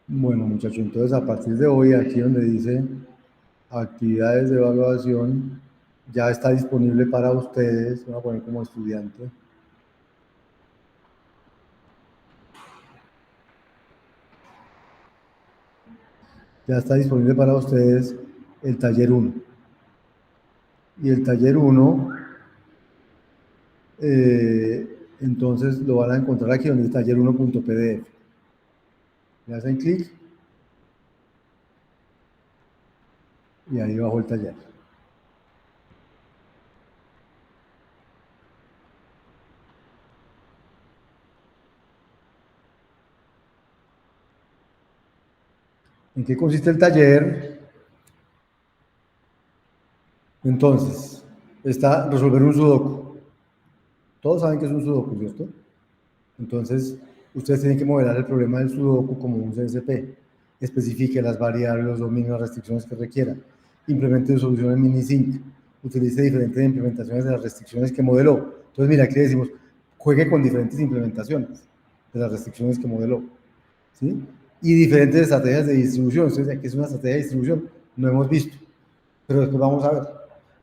Bueno, muchachos, entonces a partir de hoy, aquí donde dice actividades de evaluación, ya está disponible para ustedes. Voy a poner como estudiante. Ya está disponible para ustedes el taller 1. Y el taller 1, entonces lo van a encontrar aquí donde dice taller1.pdf. Le hacen clic y ahí bajo el taller. ¿En qué consiste el taller? Entonces, está resolver un sudoku. Todos saben que es un sudoku, ¿cierto? Entonces, ustedes tienen que modelar el problema del sudoku como un CSP. Especifique las variables, los dominios, las restricciones que requiera. Implemente soluciones mini-sync. Utilice diferentes implementaciones de las restricciones que modeló. Entonces, mira, aquí le decimos, juegue con diferentes implementaciones de las restricciones que modeló. ¿Sí? Y diferentes estrategias de distribución. Entonces, aquí es una estrategia de distribución, no hemos visto, pero después vamos a ver.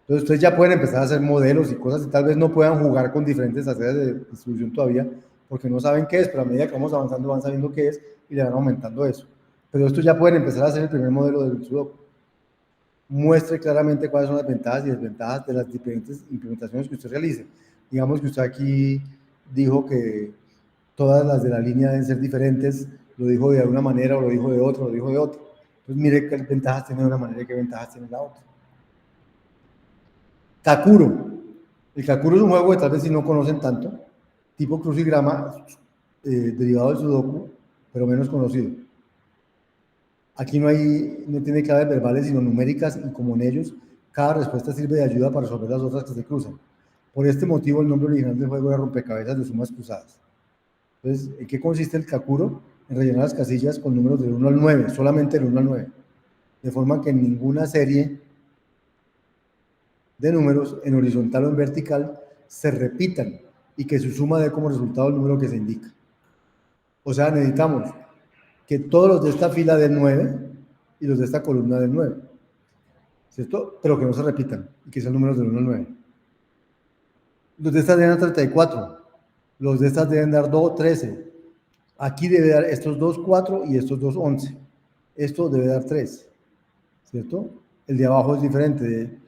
Entonces, ustedes ya pueden empezar a hacer modelos y cosas y tal vez no puedan jugar con diferentes estrategias de distribución todavía porque no saben qué es, pero a medida que vamos avanzando van sabiendo qué es y le van aumentando eso. Pero esto ya pueden empezar a hacer el primer modelo del sudoku. Muestre claramente cuáles son las ventajas y desventajas de las diferentes implementaciones que usted realice. Digamos que usted aquí dijo que todas las de la línea deben ser diferentes, lo dijo de una manera o lo dijo de otra, lo dijo de otra. Entonces mire qué ventajas tiene de una manera y qué ventajas tiene la otra. Kakuro. El Kakuro es un juego que tal vez si no conocen tanto, tipo crucigrama, derivado del sudoku, pero menos conocido. Aquí no tiene claves verbales, sino numéricas, y como en ellos, cada respuesta sirve de ayuda para resolver las otras que se cruzan. Por este motivo, el nombre original del juego era rompecabezas de sumas cruzadas. Entonces, ¿en qué consiste el Kakuro? En rellenar las casillas con números del 1 al 9, solamente del 1 al 9, de forma que en ninguna serie de números, en horizontal o en vertical, se repitan y que su suma dé como resultado el número que se indica. O sea, necesitamos que todos los de esta fila den 9 y los de esta columna den 9, ¿cierto? Pero que no se repitan y que sean números del 1 al 9. Los de estas deben dar 34, los de estas deben dar 2, 13. Aquí debe dar estos dos 4 y estos dos 11. Esto debe dar 3, ¿cierto? El de abajo es diferente.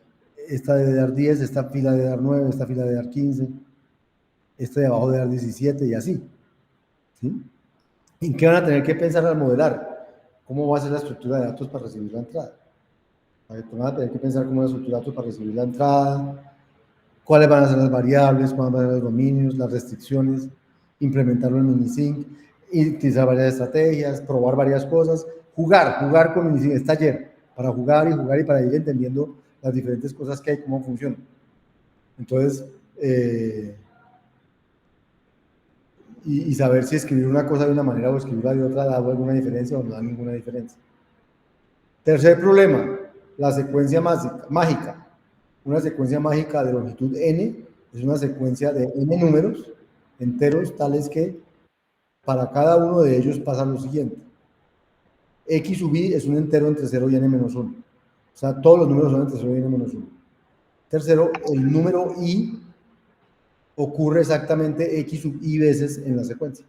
Esta debe dar 10, esta fila debe dar 9, esta fila debe dar 15, este de abajo debe dar 17 y así. ¿Sí? ¿En qué van a tener que pensar al modelar? ¿Cómo va a ser la estructura de datos para recibir la entrada? Van a tener que pensar cómo es la estructura de datos para recibir la entrada, cuáles van a ser las variables, cuáles van a ser los dominios, las restricciones, implementarlo en Minisync, utilizar varias estrategias, probar varias cosas, jugar con Minisync, es taller, para jugar y para ir entendiendo las diferentes cosas que hay, cómo funcionan. Entonces, y saber si escribir una cosa de una manera o escribirla de otra da alguna diferencia o no da ninguna diferencia. Tercer problema, la secuencia mágica. Una secuencia mágica de longitud n es una secuencia de n números enteros tales que para cada uno de ellos pasa lo siguiente. X sub i es un entero entre 0 y n menos 1. O sea, todos los números son entre 0 y n menos 1. Tercero, el número i ocurre exactamente x sub i veces en la secuencia.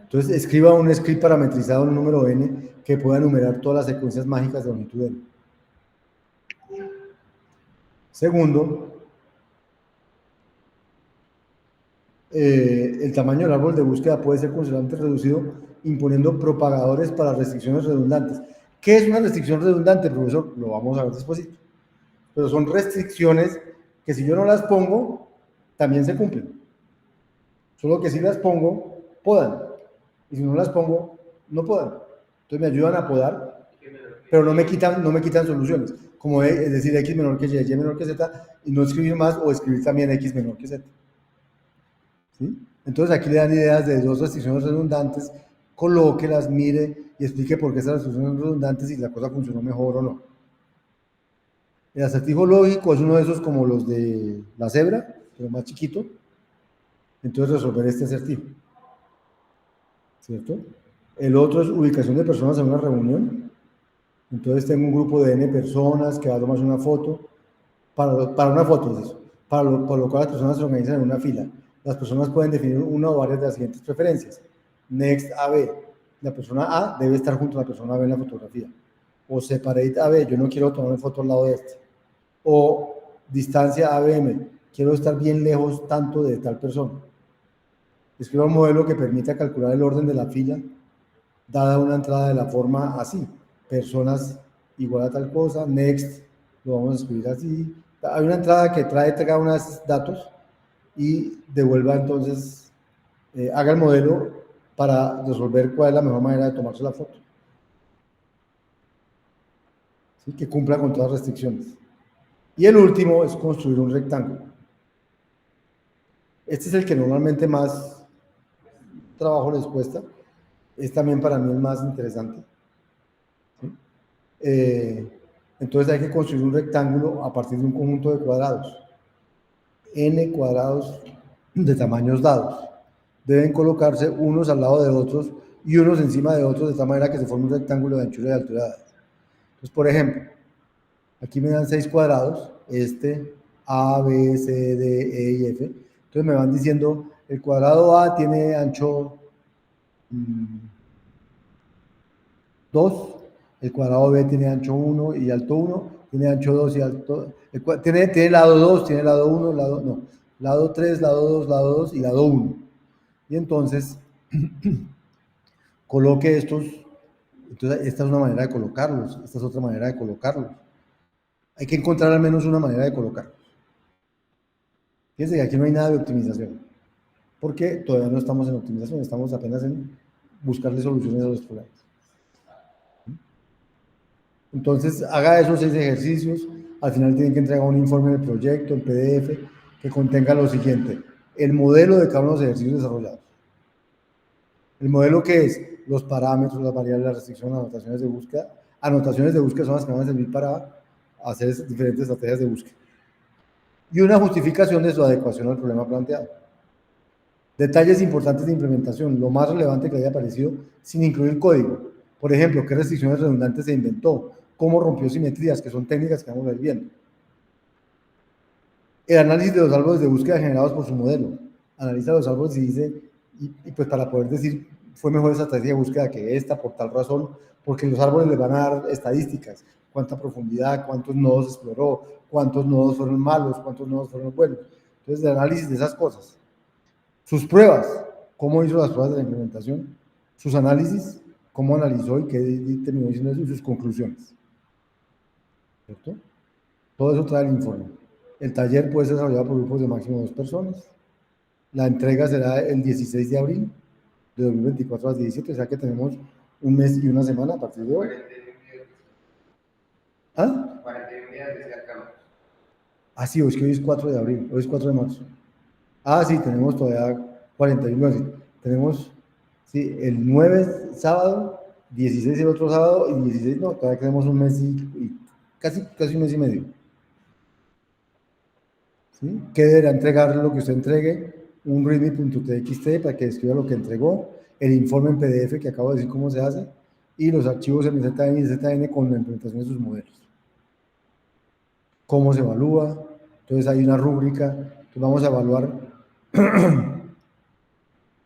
Entonces, escriba un script parametrizado en un número n que pueda enumerar todas las secuencias mágicas de longitud n. Segundo, el tamaño del árbol de búsqueda puede ser considerablemente reducido imponiendo propagadores para restricciones redundantes. ¿Qué es una restricción redundante, profesor? Lo vamos a ver después. Pero son restricciones que si yo no las pongo, también se cumplen. Solo que si las pongo, podan. Y si no las pongo, no podan. Entonces me ayudan a podar, pero no me quitan soluciones. Como es decir, x menor que y, y menor que z, y no escribir más o escribir también x menor que z. ¿Sí? Entonces aquí le dan ideas de dos restricciones redundantes, colóquelas, mire y explique por qué esas restricciones son redundantes y si la cosa funcionó mejor o no. El acertijo lógico es uno de esos como los de la cebra, pero más chiquito. Entonces resolver este acertijo. ¿cierto? El otro es ubicación de personas en una reunión. Entonces tengo un grupo de N personas que va a tomarse una foto. Para una foto es eso. Por lo cual las personas se organizan en una fila. Las personas pueden definir una o varias de las siguientes preferencias. Next AB. La persona A debe estar junto a la persona B en la fotografía. O separate AB. Yo no quiero tomar foto al lado de este. O distancia ABM. Quiero estar bien lejos tanto de tal persona. Escriba un modelo que permita calcular el orden de la fila dada una entrada de la forma así. Personas igual a tal cosa. Next. Lo vamos a escribir así. Hay una entrada que trae cada uno de esos datos y devuelva entonces, haga el modelo para resolver cuál es la mejor manera de tomarse la foto. ¿Sí? Que cumpla con todas las restricciones. Y el último es construir un rectángulo. Este es el que normalmente más trabajo les cuesta. Es también para mí el más interesante. ¿Sí? Entonces hay que construir un rectángulo a partir de un conjunto de cuadrados. N cuadrados de tamaños dados. Deben colocarse unos al lado de otros y unos encima de otros de tal manera que se forme un rectángulo de anchura y altura. Entonces, por ejemplo, aquí me dan 6 cuadrados, este, A, B, C, D, E y F. Entonces me van diciendo, el cuadrado A tiene ancho 2, el cuadrado B tiene ancho 1 y alto 1, tiene ancho 2 y alto... Tiene lado 2, tiene lado 1, lado 3, lado 2, lado 2 y lado 1. Y entonces, coloque estos. Entonces, esta es una manera de colocarlos, esta es otra manera de colocarlos. Hay que encontrar al menos una manera de colocarlos. Fíjense que aquí no hay nada de optimización, porque todavía no estamos en optimización, estamos apenas en buscarle soluciones a los problemas. Entonces, haga esos 6 ejercicios, al final tienen que entregar un informe del proyecto, en PDF, que contenga lo siguiente: el modelo de cada uno de los ejercicios desarrollados. ¿El modelo qué es? Los parámetros, las variables, las restricciones, las anotaciones de búsqueda. Anotaciones de búsqueda son las que van a servir para hacer diferentes estrategias de búsqueda. Y una justificación de su adecuación al problema planteado. Detalles importantes de implementación, lo más relevante que haya aparecido sin incluir código. Por ejemplo, qué restricciones redundantes se inventó, cómo rompió simetrías, que son técnicas que vamos a ver viendo. El análisis de los árboles de búsqueda generados por su modelo. Analiza los árboles y dice, y pues para poder decir, fue mejor esa estrategia de búsqueda que esta, por tal razón, porque los árboles le van a dar estadísticas, cuánta profundidad, cuántos nodos exploró, cuántos nodos fueron malos, cuántos nodos fueron buenos. Entonces, el análisis de esas cosas. Sus pruebas, cómo hizo las pruebas de la implementación, sus análisis, cómo analizó y qué terminó diciendo eso, y sus conclusiones. ¿Cierto? Todo eso trae el informe. El taller puede ser desarrollado por grupos de máximo 2 personas. La entrega será el 16 de abril de 2024 a las 17, o sea que tenemos un mes y una semana a partir de hoy. 41 días desde acá. Ah, sí, es que hoy es 4 de abril, hoy es 4 de marzo. Ah, sí, tenemos todavía 41 días. Tenemos, sí, el 9 sábado, 16 el otro sábado y 16 no, todavía tenemos un mes y casi un mes y medio. ¿Sí? ¿Qué deberá entregar lo que usted entregue? Un readme.txt para que describa lo que entregó, el informe en PDF que acabo de decir cómo se hace, y los archivos MZN y ZN con la implementación de sus modelos. ¿Cómo se evalúa? Entonces hay una rúbrica que vamos a evaluar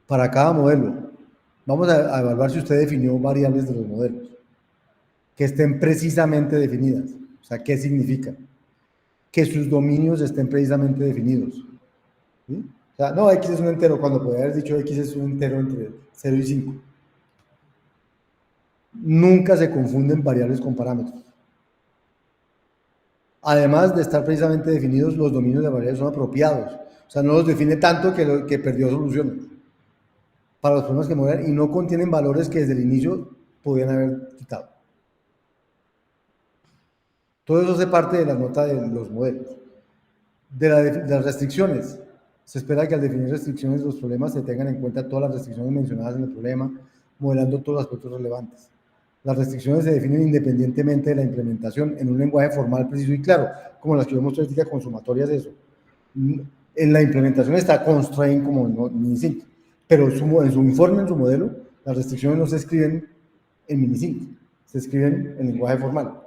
para cada modelo. Vamos a evaluar si usted definió variables de los modelos, que estén precisamente definidas. O sea, ¿qué significa? Que sus dominios estén precisamente definidos. ¿Sí? O sea, no, X es un entero, cuando podría haber dicho X es un entero entre 0 y 5. Nunca se confunden variables con parámetros. Además de estar precisamente definidos, los dominios de variables son apropiados. O sea, no los define tanto que perdió soluciones para los problemas que mueven y no contienen valores que desde el inicio podían haber quitado. Todo eso hace parte de la nota de los modelos. De las restricciones. Se espera que al definir restricciones de los problemas se tengan en cuenta todas las restricciones mencionadas en el problema, modelando todos los aspectos relevantes. Las restricciones se definen independientemente de la implementación en un lenguaje formal, preciso y claro, como las que vemos práctica consumatorias, eso. En la implementación está constraint como en NISIC, pero en su informe, en su modelo, Las restricciones no se escriben en Minisync, se escriben en lenguaje formal.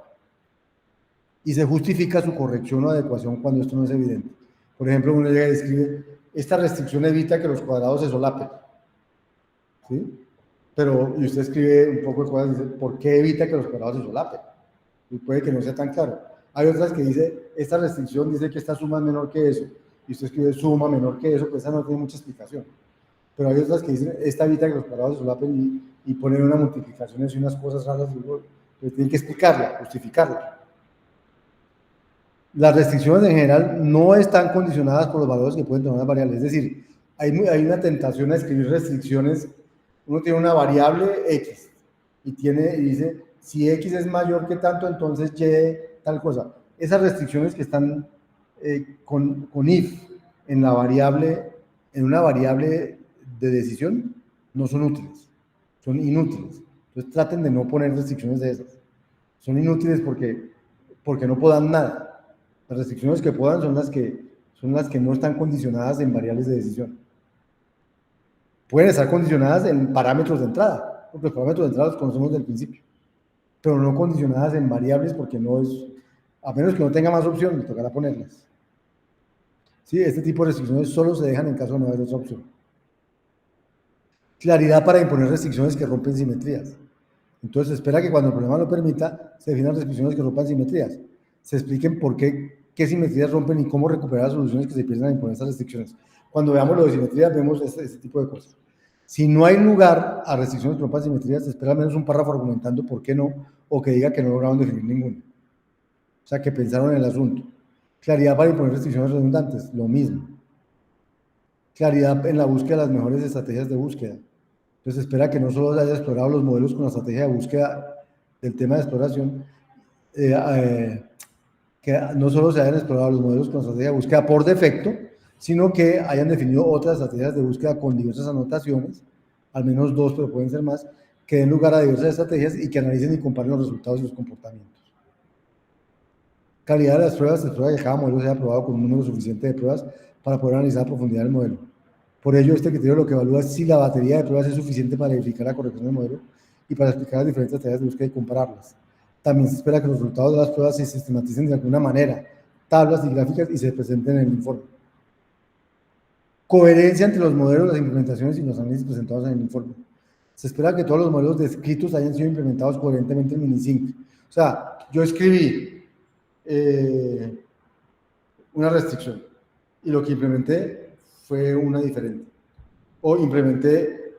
Y se justifica su corrección o adecuación cuando esto no es evidente. Por ejemplo, uno llega y escribe, esta restricción evita que los cuadrados se solapen. ¿Sí? Pero, y usted escribe un poco de cosas y dice, ¿por qué evita que los cuadrados se solapen? Y puede que no sea tan claro. Hay otras que dice, esta restricción dice que esta suma es menor que eso, y usted escribe suma menor que eso, pues esa no tiene mucha explicación. Pero hay otras que dicen, esta evita que los cuadrados se solapen y ponen unas multiplicaciones y unas cosas raras, y luego, pues tienen que explicarla, justificarla. Las restricciones en general no están condicionadas por los valores que pueden tomar las variables. Es decir, hay una tentación a escribir restricciones. Uno tiene una variable X y dice, si X es mayor que tanto, entonces Y tal cosa. Esas restricciones que están con if en la variable, en una variable de decisión, no son útiles, son inútiles. Entonces traten de no poner restricciones de esas. Son inútiles porque no puedan nada. Las restricciones que puedan son las que no están condicionadas en variables de decisión. Pueden estar condicionadas en parámetros de entrada, porque los parámetros de entrada los conocemos desde el principio, pero no condicionadas en variables porque no es, a menos que no tenga más opción, tocará ponerlas. Sí, este tipo de restricciones solo se dejan en caso de no haber otra opción. Claridad para imponer restricciones que rompen simetrías. Entonces, se espera que cuando el problema lo permita, se definan restricciones que rompan simetrías. Se expliquen por qué simetrías rompen y cómo recuperar las soluciones que se pierden al imponer estas restricciones. Cuando veamos lo de simetrías, vemos este tipo de cosas. Si no hay lugar a restricciones que rompan simetrías, se espera al menos un párrafo argumentando por qué no, o que diga que no lograron definir ninguna. O sea, que pensaron en el asunto. Claridad para imponer restricciones redundantes, lo mismo. Claridad en la búsqueda de las mejores estrategias de búsqueda. Entonces espera que no solo se haya explorado los modelos con la estrategia de búsqueda del tema de exploración, que no solo se hayan explorado los modelos con la estrategia de búsqueda por defecto, sino que hayan definido otras estrategias de búsqueda con diversas anotaciones, al menos dos, pero pueden ser más, que den lugar a diversas estrategias y que analicen y comparen los resultados y los comportamientos. Calidad de las pruebas, se espera que cada modelo sea aprobado con un número suficiente de pruebas para poder analizar a profundidad el modelo. Por ello, este criterio lo que evalúa es si la batería de pruebas es suficiente para verificar la corrección del modelo y para explicar las diferentes estrategias de búsqueda y compararlas. También se espera que los resultados de las pruebas se sistematicen de alguna manera, tablas y gráficas, y se presenten en el informe. Coherencia entre los modelos, las implementaciones y los análisis presentados en el informe. Se espera que todos los modelos descritos hayan sido implementados coherentemente en Minisync. O sea, yo escribí una restricción y lo que implementé fue una diferente. O implementé,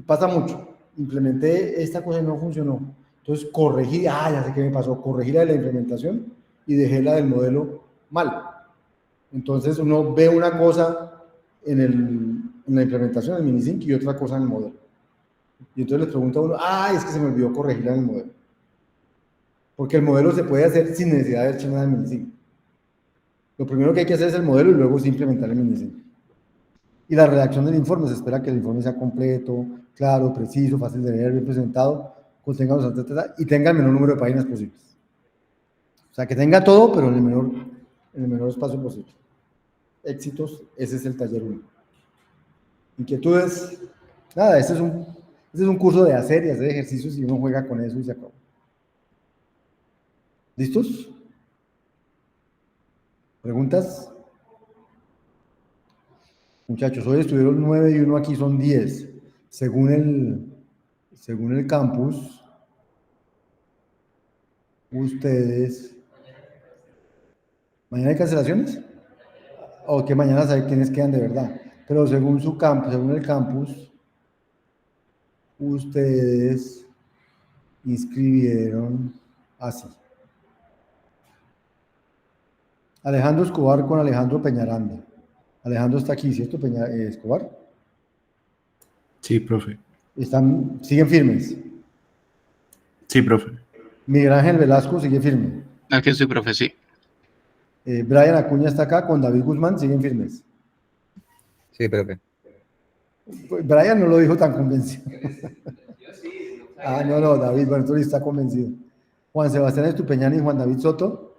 pasa mucho, implementé esta cosa y no funcionó. Entonces corregí, ya sé qué me pasó, corregí la de la implementación y dejé la del modelo mal. Entonces uno ve una cosa en la implementación del Minisync y otra cosa en el modelo. Y entonces le pregunta a uno, es que se me olvidó corregirla en el modelo. Porque el modelo se puede hacer sin necesidad de hacer nada en Minisync. Lo primero que hay que hacer es el modelo y luego sí implementar el Minisync. Y la redacción del informe, se espera que el informe sea completo, claro, preciso, fácil de leer, bien presentado, contenga los y tenga el menor número de páginas posibles. O sea, que tenga todo, pero en el menor espacio posible. Éxitos, ese es el taller 1. Inquietudes, nada, este es un curso de hacer y hacer ejercicios y uno juega con eso y se acabó. ¿Listos? ¿Preguntas? Muchachos, hoy estuvieron 9 y uno aquí son 10. Según el campus, ustedes... ¿Mañana hay cancelaciones? O que mañana sabe quiénes quedan de verdad. Pero según el campus, ustedes inscribieron así. Alejandro Escobar con Alejandro Peñaranda. Alejandro está aquí, ¿cierto, Escobar? Sí, profe. Siguen firmes. Sí, profe. Miguel Ángel Velasco sigue firme. Aquí estoy, profe, sí. Brian Acuña está acá con David Guzmán, siguen firmes. Sí, profe. Brian no lo dijo tan convencido. No, David, bueno, tú está convencido. Juan Sebastián Estupeñán y Juan David Soto.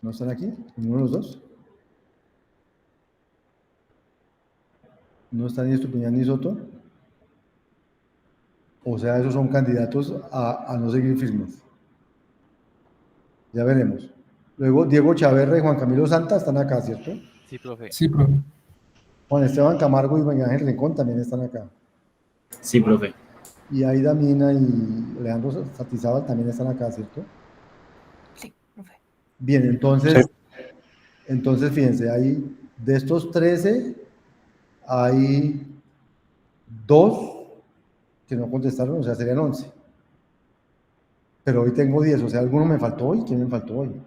¿No están aquí? ¿Ninguno de los dos? No está ni Estupiñán ni Soto. O sea, esos son candidatos a no seguir firmes. Ya veremos. Luego, Diego Chaverra y Juan Camilo Santa están acá, ¿cierto? Sí, profe. Sí, profe. Juan Esteban Camargo y Miguel Ángel Rincón también están acá. Sí, profe. Y Aida Mina y Leandro Satizábal también están acá, ¿cierto? Sí, profe. Bien, entonces fíjense, hay de estos 13, hay 2 que no contestaron, o sea, serían 11. Pero hoy tengo 10, o sea, alguno me faltó hoy. ¿Quién me faltó hoy?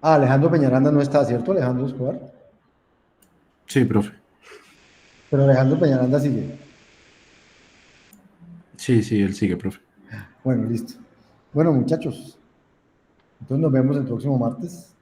Alejandro Peñaranda no está, ¿cierto? Alejandro Escobar. Sí, profe. Pero Alejandro Peñaranda sigue. Sí, sí, él sigue, profe. Bueno, listo. Bueno, muchachos, entonces nos vemos el próximo martes.